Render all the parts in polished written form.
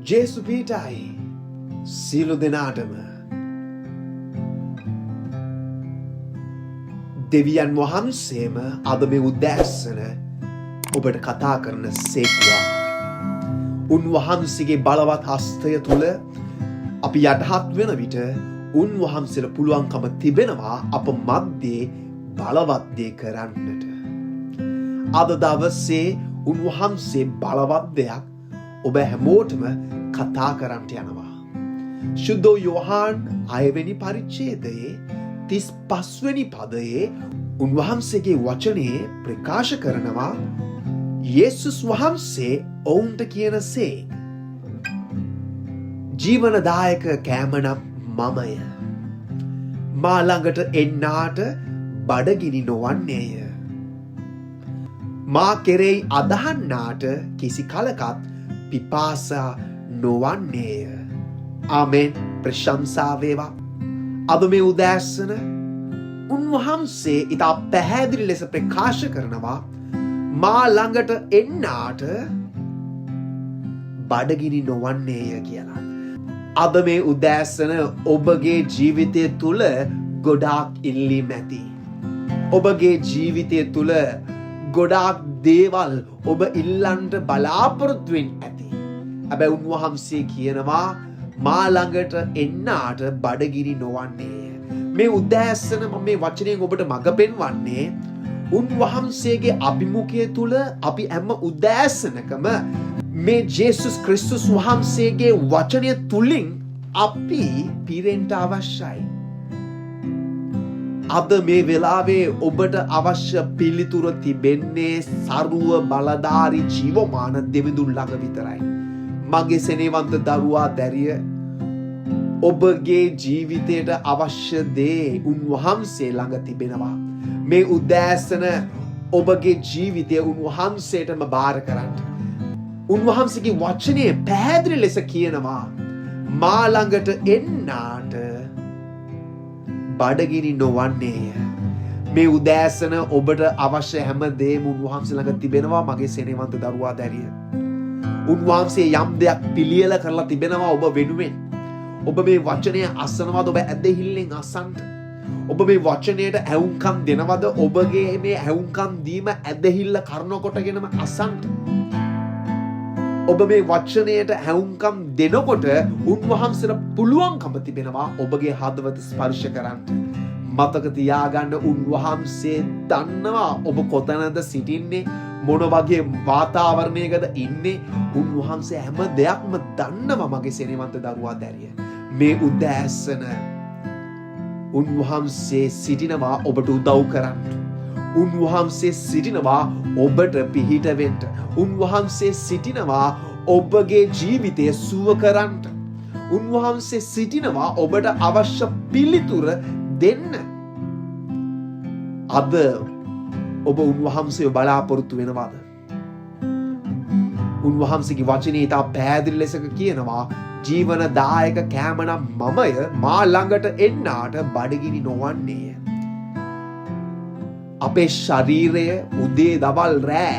ජේසු පීටයි සියලු දෙනාටම දෙවියන් වහන්සේම අද මේ උදෑසන ඔබට කතා කරන සේක්වා. උන්වහන්සේගේ බලවත් හස්තය තුළ අපි යටහත් වෙන විට උන්වහන්සේට පුළුවන්කම තිබෙනවා අප මැද්දේ බලවත් දේ කරන්නට. අද දවසේ උන්වහන්සේ බලවත් දෙයක් ඔබ හැමෝටම කතා කරන්නට යනවා. සුද්ධෝ යෝහාන් 6 වෙනි පරිච්ඡේදයේ 35 වෙනි පදයේ උන්වහන්සේගේ වචනේ ප්‍රකාශ කරනවා යේසුස් වහන්සේ ඔවුන්ට කියනසේ ජීවනදායක කෑම නම් මමය. මා ළඟට එන්නාට බඩගිනි නොවන්නේය. මා කෙරෙහි අදහන්නාට කිසි කලකත් පිපාසා නොවන්නේය. ආමෙන්. ප්‍රශංසා වේවා. අද මේ උදෑසන උන්වහන්සේ ඉතා පැහැදිලි ලෙස ප්‍රකාශ කරනවා මා ළඟට එන්නාට බඩගිනි නොවන්නේය කියලා. අද මේ උදෑසන ඔබගේ ජීවිතය තුළ ගොඩාක් ඉල්ලීම් ඇති. ඔබගේ ජීවිතය තුළ ගොඩාක් දේවල් ඔබ ඉල්ලන්ට බලාපොරොත්තුවෙන් ඇති. හැබැයි උන්වහන්සේ කියනවා මා ළඟට එන්නාට බඩගිනි නොවන්නේය. මේ උදෑසන මම මේ වචනයෙන් ඔබට මඟ පෙන්වන්නේ උන්වහන්සේගේ අභිමුඛය තුළ අපි හැම උදෑසනකම මේ ජේසුස් ක්‍රිස්තුස් වහන්සේගේ වචනය තුලින් අපි පිරෙන්න අවශ්‍යයි. අද මේ වෙලාවේ ඔබට අවශ්‍ය පිළිතුර තිබෙන්නේ සර්ව බලධාරී ජීවමාන දෙවිඳුන් ළඟ විතරයි. මගේ සෙනෙහවන්ත දරුවා දැරිය ඔබගේ ජීවිතයට අවශ්‍ය දේ උන්වහන්සේ ළඟ තිබෙනවා. මේ උදෑසන ඔබගේ ජීවිතය උන්වහන්සේටම බාර කරන්න. උන්වහන්සේගේ වචනේ පැහැදිලි ලෙස කියනවා මා ළඟට එන්නාට බඩගිනි නොවන්නේය. මේ උදෑසන ඔබට අවශ්‍ය හැම දෙයක්ම උන්වහන්සේ ළඟ තිබෙනවා මගේ සෙනෙහවන්ත දරුවා දැරිය. උන්වහන්සේ යම් දෙයක් පිළියෙල කරලා තිබෙනවා ඔබ වෙනුවෙන්. ඔබ මේ වචනය අසනවද? ඔබ ඇදහිල්ලෙන් අසන්න. ඔබ මේ වචනයට ඇහුම්කම් දෙනවද? ඔබගේ මේ ඇහුම්කම් දීම ඇදහිල්ල කරන කොටගෙනම අසන්න. ඔබ මේ වචනයට ඇහුම්කම් දෙනකොට උන්වහන්සේට පුළුවන්කම තිබෙනවා ඔබගේ හදවත ස්පර්ශ කරන්න. මතක තියාගන්න උන්වහන්සේ දන්නවා ඔබ කොතනද සිටින්නේ, මොන වගේ වාතාවරණයකද ඉන්නේ. උන්වහන්සේ හැම දෙයක්ම දන්නවා මගේ සෙනෙහවන්ත දරුවා දැරිය. මේ උදෑසන උන්වහන්සේ සිටිනවා ඔබට උදව් කරන්න. උන්වහන්සේ සිටිනවා ඔබට පිහිට වෙන්න. උන්වහන්සේ සිටිනවා ඔබගේ ජීවිතය සුව කරන්න. උන්වහන්සේ සිටිනවා ඔබට අවශ්‍ය පිළිතුර දෙන්න. අද ඔබ උන්වහන්සේව බලාපොරොත්තු වෙනවද? උන්වහන්සේගේ වචනේ ඉතා පැහැදිලි ලෙස කියනවා ජීවනදායක කෑම නම් මමය. මා ළඟට එන්නාට බඩගිනි නොවන්නේය. අපේ ශරීරය උදේ දවල් රෑ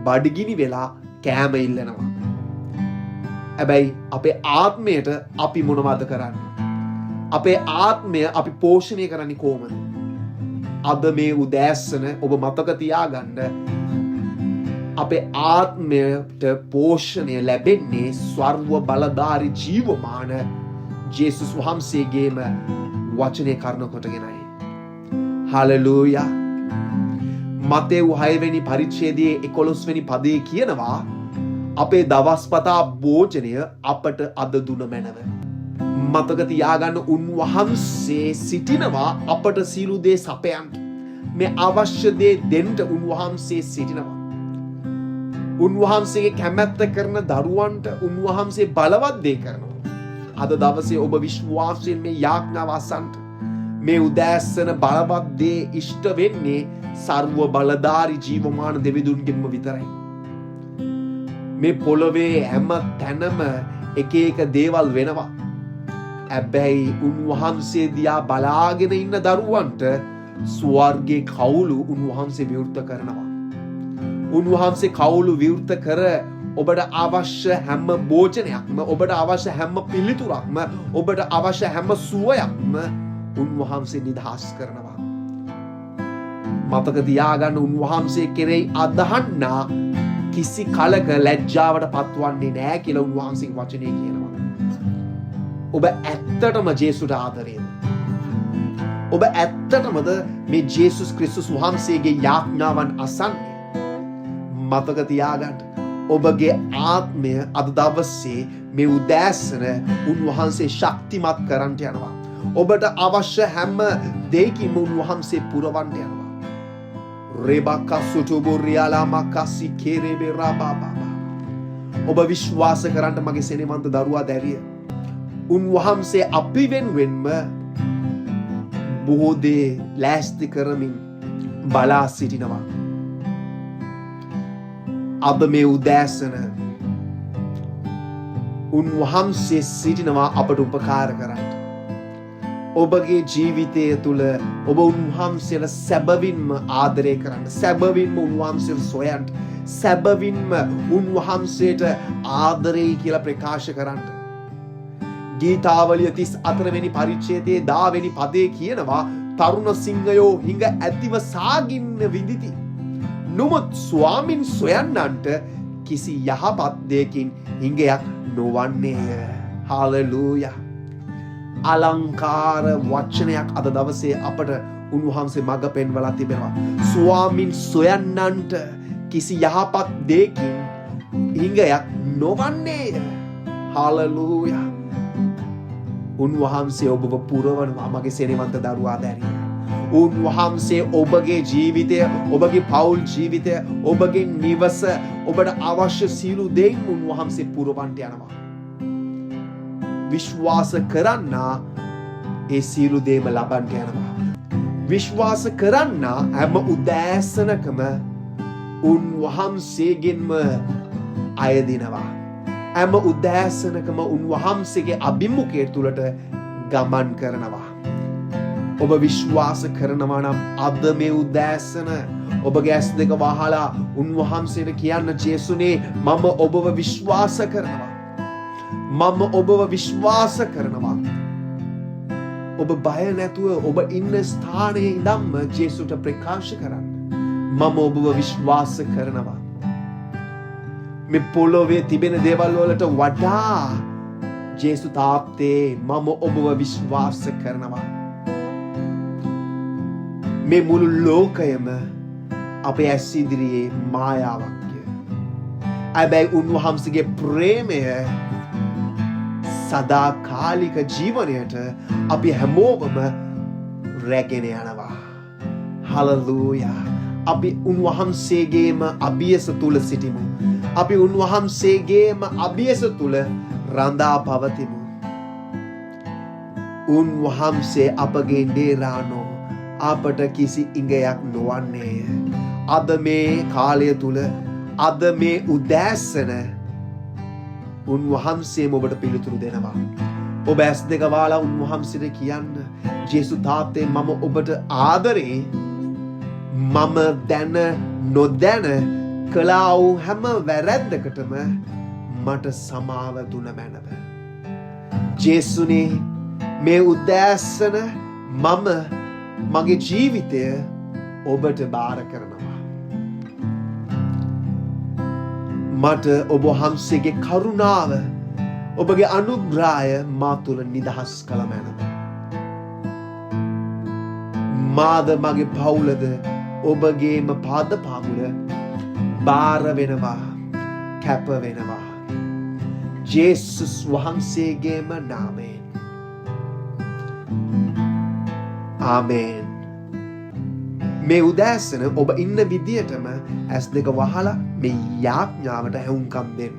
බඩගිනි වෙලා කෑම ඉල්ලනවා. හැබැයි අපේ ආත්මයට අපි මොනවද කරන්නේ? අපේ ආත්මය අපි පෝෂණය කරන්නේ කොහොමද? අද මේ උදෑසන ඔබ මතක තියාගන්න අපේ ආත්මයට පෝෂණය ලැබෙන්නේ ස්වර්ග බලධාරී ජීවමාන ජේසුස් වහන්සේගේම වචනය කරන කොටගෙනයි. හලෙලූයා. මතෙව් 6 වෙනි පරිච්ඡේදයේ 11 වෙනි පදයේ කියනවා අපේ දවස්පතා භෝජනය අපට අද දුන මැනව. මතක තියාගන්න උන්වහන්සේ සිටිනවා අපට සියලු දේ සපයන්න. මේ අවශ්‍ය දේ දෙන්න උන්වහන්සේ සිටිනවා. උන්වහන්සේගේ කැමැත්ත කරන දරුවන්ට උන්වහන්සේ බලවත් දේ කරනවා. අද දවසේ ඔබ විශ්වාසයෙන් මේ යාඥාව අසන්න. මේ උදෑසන බලවත් දේ ඉෂ්ට වෙන්නේ සර්ව බලධාරී ජීවමාන දෙවිඳුන්ගෙන්ම විතරයි. මේ පොළොවේ හැම තැනම එක එක දේවල් වෙනවා. හැබැයි උන්වහන්සේ දිහා බලාගෙන ඉන්න දරුවන්ට ස්වර්ගයේ කවුළු උන්වහන්සේ විවෘත කරනවා. උන්වහන්සේ කවුළු විවෘත කර ඔබට අවශ්‍ය හැම භෝජනයක්ම, ඔබට අවශ්‍ය හැම පිළිතුරක්ම, ඔබට අවශ්‍ය හැම සුවයක්ම උන්වහන්සේ නිදහස් කරනවා. මතක තියාගන්න, උන්වහන්සේ කෙරෙහි අදහන්නා කිසි කලක ලැජ්ජාවට පත්වන්නේ නැහැ කියලා උන්වහන්සේගේ වචනේ කියනවා. ඔබ ඇත්තටම ජේසුට ආදරේද? ඔබ ඇත්තටමද මේ ජේසුස් ක්‍රිස්තුස් වහන්සේගේ යාඥාවන් අසන්නේ? මතක තියාගන්න, ඔබගේ ආත්මය අද දවසේ මේ උදෑසන උන්වහන්සේ ශක්තිමත් කරන්නට යනවා. ඔබට අවශ්‍ය හැම දෙයකින්ම උන්වහන්සේ පුරවන්නට යනවා. ඔබ විශ්වාස කරන්න මගේ සෙනෙවන්ත දරුවා දැරිය. උන්වහන්සේ අපි වෙනුවෙන්ම බොහෝ දේ ලෑස්ති කරමින් බලා සිටිනවා. අද මේ උදෑසන උන්වහන්සේ සිටිනවා අපට උපකාර කරන්න. ඔබගේ ජීවිතය තුළ ඔබ උන්වහන්සේට සැබවින්ම ආදරය කරන්න, සැබවින්ම උන්වහන්සේට සොයන්න, සැබවින්ම උන්වහන්සේට ආදරෙයි කියලා ප්‍රකාශ කරන්න. ගීතාවලිය 34 වෙනි පරිච්ඡේදයේ 10 වෙනි පදයේ කියනවා, තරුණ සිංහයෝ හිඟ ඇතිව සාගින්න විඳිති. නමුත් ස්වාමින් සොයන්නන්ට කිසි යහපත් දෙයකින් හිඟයක් නොවන්නේය. හාලෙලූයා. අලංකාර වචනයක් අද දවසේ අපට උන්වහන්සේ මඟ පෙන්වලා තිබෙනවා. ස්වාමින් සොයන්නන්ට කිසි යහපත් දෙයකින් හිඟයක් නොවන්නේය. හාලෙලූයා. උන්වහන්සේ ඔබව පුරවනවා මගේ සෙනෙවන්ත දරුවා දැරිය. උන්වහන්සේ ඔබගේ ජීවිතය, ඔබගේ පවුල් ජීවිතය, ඔබගේ නිවස, ඔබට අවශ්‍ය සියලු දේන් උන්වහන්සේ පුරවන්නට යනවා. විශ්වාස කරන්නා ඒ සියලු දේම ලබන්නට යනවා. විශ්වාස කරන්නා හැම උදෑසනකම උන්වහන්සේගෙන්ම අයදිනවා. හැම උදෑසනකම උන්වහන්සේගේ අභිමුඛය තුළට ගමන් කරනවා. ඔබ විශ්වාස කරනවා නම් අද මේ උදෑසන ඔබගේ ඇස් දෙක වහලා උන්වහන්සේට කියන්න, ජේසුනේ මම ඔබව විශ්වාස කරනවා. මම ඔබව විශ්වාස කරනවා. ඔබ බය නැතුව ඔබ ඉන්න ස්ථානයේ ඉඳන්ම ජේසුට ප්‍රකාශ කරන්න, මම ඔබව විශ්වාස කරනවා. මේ පොළොවේ තිබෙන දේවල් වලට වඩා ජේසු තාත්තේ මම ඔබව විශ්වාස කරනවා. මේ මුළු ලෝකයම අපේ ඇස් ඉදිරියේ මායාවක්ය. හැබැයි උන්වහන්සේගේ ප්‍රේමය සදාකාලික ජීවනයට අපි හැමෝම රැගෙන යනවා. හලලූයා. අපි උන්වහන්සේගේම අභියස තුල සිටිමු. අපි උන්වහන්සේගේම අභියස තුල රඳා පවතිමු. උන්වහන්සේ අපගේ නේරානෝ, අපට කිසි ඉඟයක් නොවන්නේය. අද මේ කාලය තුල, අද මේ උදෑසන උන්වහන්සේම ඔබට පිළිතුරු දෙනවා. ඔබ ඇස් දෙක වහලා උන්වහන්සේට කියන්න, ජේසු තාත්තේ මම ඔබට ආදරේ. මම දැන නොදැන කළා වූ හැම වැරැද්දකටම මට සමාව දුන මැනව. ජේසුනේ මේ උදෑසන මම මගේ ජීවිතය ඔබට බාර කරනවා. මට ඔබ වහන්සේගේ කරුණාව, ඔබගේ අනුග්‍රහය මා තුළ නිදහස් කළ මැනව. මාද මගේ පවුලද ඔබගේම පාද පාමුල බාර වෙනවා, කැප වෙනවා. ජේසුස් වහන්සේගේම නාමයෙන්. ආමේන්. මේ උදෑසන ඔබ ඉන්න විදියටම ඇස් දෙක වහලා මේ යාඥාවට ඇහුම්කම් දෙන්න.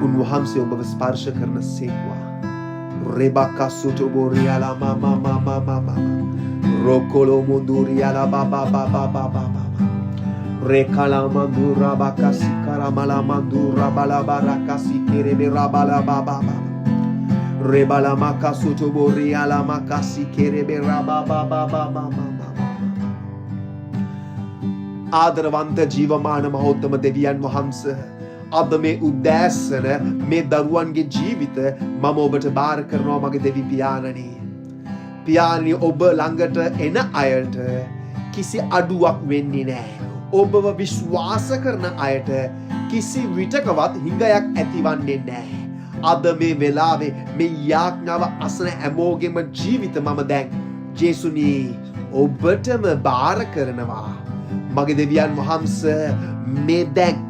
උන්වහන්සේ ඔබව ස්පර්ශ කරන සේක්වා. Rebaka sutoboriala mama mama mama rokolo munduriala baba baba baba baba rekala mandura bakasi karamala mandura balabara kasi kerebe rabala baba baba rebala makasu toboriala makasi kerebe rababa baba mama ආදරවන්ත ජීවමාන මහෝත්තම දෙවියන් වහන්සේ අද මේ උදෑසන මේ දරුවන්ගේ ජීවිත මම ඔබට බාර කරනවා මගේ දෙවි පියාණනි. පියාණනි ඔබ ළඟට එන අයට කිසි අඩුවක් වෙන්නේ නැහැ. ඔබව විශ්වාස කරන අයට කිසි විටකවත් හිඟයක් ඇතිවන්නේ නැහැ. අද මේ වෙලාවේ මේ යාඥාව අසන හැමෝගෙම ජීවිත මම දැන් ජේසුනි ඔබටම බාර කරනවා. මගේ දෙවියන් වහන්සේ මේ දැන්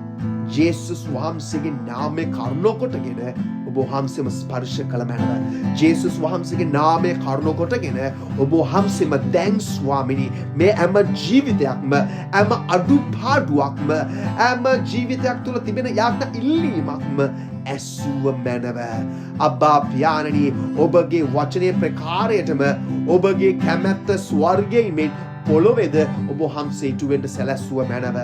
ජේසුස් වහන්සේගේ නාමයේ කරුණ කොටගෙන ඔබ වහන්සේම ස්පර්ශ කළ මැනව. ජේසුස් වහන්සේගේ නාමයේ කරුණ කොටගෙන ඔබ වහන්සේම දැන් ස්වාමිනී මේ හැම ජීවිතයක්ම හැම අඩුපාඩුවක්ම හැම ජීවිතයක් තුළ තිබෙන යාඥා ඉල්ලීමක්ම ඇසුව මැනව. අබ්බා පියාණනි ඔබගේ වචනේ ප්‍රකාරයටම ඔබගේ කැමැත්ත ස්වර්ගයේ මෙන් පොළොවේද ඔබ වහන්සේ ඉටුවෙන්න සැලැස්සුව මැනව.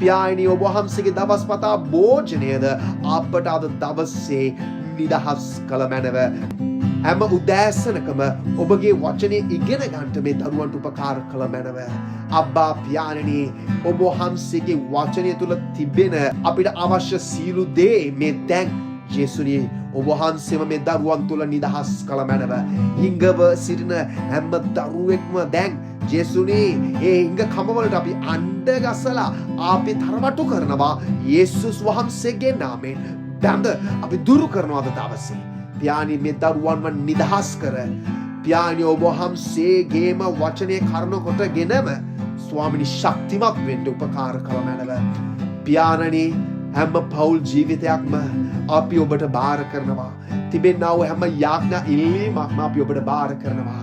පියාණනි ඔබ වහන්සේගේ දවස්පතා භෝජනයද අපට අද දවසේ නිදහස් කළ මැනව. හැම උදෑසනකම ඔබගේ වචනේ ඉගෙන ගන්නට මේ දරුවන්ට උපකාර කළ මැනව. අබ්බා පියාණනි ඔබ වහන්සේගේ වචනය තුල තිබෙන අපිට අවශ්‍ය සීලු දේ මේ දැන් ජේසුනි ඔබ වහන්සේම මේ දරුවන් තුල නිදහස් කළ මැනව. හිඟව සිටින හැම දරුවෙක්ම දැන් ජේසුනි ඒ හිඟ කමවලට අපි අඬ ගසලා අපි තරවටු කරනවා යේසුස් වහන්සේගේ නාමයෙන් බඳ අපි දුරු කරනවා අද දවසේ. පියාණනි මේ දරුවන්ව නිදහස් කර පියාණනි ඔබ වහන්සේගේම වචනේ කරුණ කොටගෙනම ස්වාමිනී ශක්තිමත් වෙන්න උපකාර කළ මැනව. පියාණනි හැම පෞල් ජීවිතයක්ම අපි ඔබට බාර කරනවා. තිබෙනා වූ හැම යාඥා ඉල්ලීමක්ම අපි ඔබට බාර කරනවා.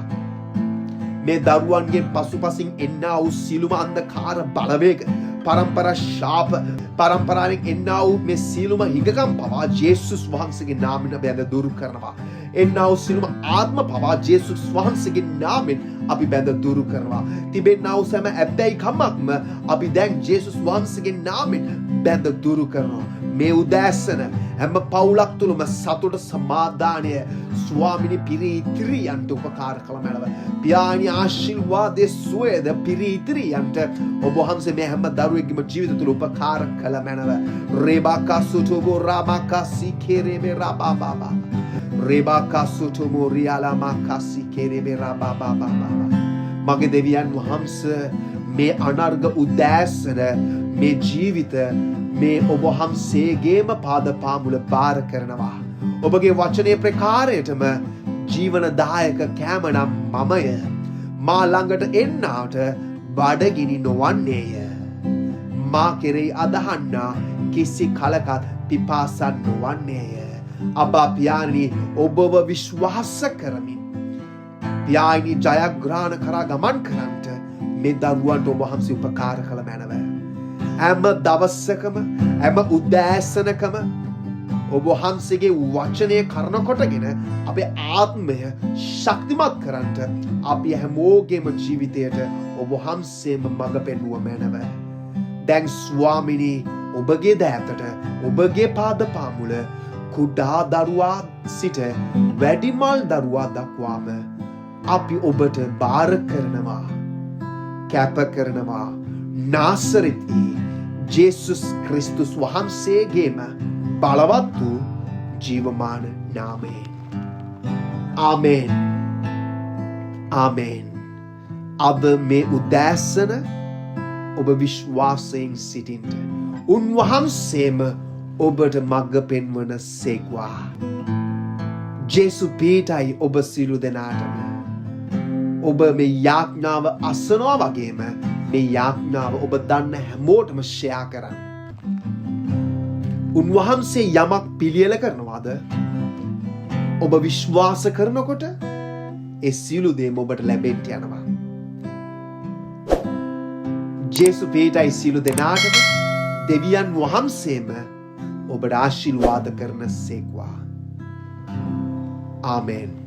මේ දරුවන්ගේ පසුපසින් එන්නා වූ සියලුම අන්ධකාර බලවේග පරම්පරා ශාප පරම්පරාවෙන් එන්නා වූ මේ සියලුම හිඟකම් පවා ජේසුස් වහන්සේගේ නාමයෙන් බැඳ දුරු කරනවා. එන්නා වූ සියලුම ආත්ම පවා ජේසුස් වහන්සේගේ නාමයෙන් අපි බැඳ දුරු කරනවා. තිබෙනා වූ සෑම ඇබ්බැහි කමක්ම අපි දැන් ජේසුස් වහන්සේගේ නාමයෙන් බැඳ දුරු කරනවා. මේ උදෑසන හැම පවුලක් තුළම සතුට සමාදානය ස්වාමිනී පිරී ඉතිරියන්ට උපකාර කළ මැනව. පියාණනි ආශිර්වාදයේ සුවයද පිරී ඉතිරියන්ට ඔබ වහන්සේ මේ හැම දරුවෙක්ගේම ජීවිත තුළ උපකාර කළ මැනව. රේබාකා සුතුබෝ රාමාකා සීකේරේබේ රාබාබාබා රේබාකා සුතුබෝ රියාලාමාකා සීකේරේබේ රාබාබාබා. මගේ දෙවියන් වහන්සේ මේ අනර්ග උදෑසන මේ ජීවිත මේ ඔබ වහන්සේගේම පාදපාමුල බාර කරනවා. ඔබගේ වචනේ ප්‍රකාරයටම ජීවනදායක කෑමනම් මමය. මා ළඟට එන්නාට බඩගිනි නොවන්නේය. මා කෙරෙහි අදහන්නා කිසි කලකත් පිපාසක් නොවන්නේය. අබ්බා පියාණනි ඔබව විශ්වාස කරමින් පියාණනි ජයග්‍රහණ කරා ගමන් කරන්නට මේ දරුවන්ට ඔබ වහන්සේ උපකාර කළ මැනව. හැම දවසකම හැම උදෑසනකම ඔබ වහන්සේගේ වචනය කරන කොටගෙන අපේ ආත්මය ශක්තිමත් කරන්නට අපි හැමෝගේම ජීවිතයට ඔබ වහන්සේම මඟ පෙන්වුව මැනව. දැන් ස්වාමිනී ඔබගේ දෑතට ඔබගේ පාදපාමුල කුඩා දරුවා සිට වැඩිමල් දරුවා දක්වාම අපි ඔබට බාර කරනවා කැප කරනවා. නාසරෙති ජේසුස් ක්‍රිස්තුස් වහන්සේගේම බලවත් වූ ජීවමාන නාමයෙන්. ආමේන්. ආමේන්. අද මේ උදෑසන ඔබ විශ්වාසයෙන් සිටින්ට උන්වහන්සේම ඔබට මඟ පෙන්වන සේක්වා. ජේසු පීඨයි ඔබ සියලු දෙනාටම. ඔබ මේ යාඥාව අසනවා වගේම මේ යාඥාව ඔබ දන්න හැමෝටම ෂෙයා කරන්න. උන්වහන්සේ යමක් පිළියෙල කරනවාද ඔබ විශ්වාස කරනකොට ඒ සියලු දේම ඔබට ලැබෙන්න යනවා. ජේසු පීඨයි සියලු දෙනාටම දෙවියන් වහන්සේම ඔබට ආශිර්වාද කරන සේක්වා. ආමේන්.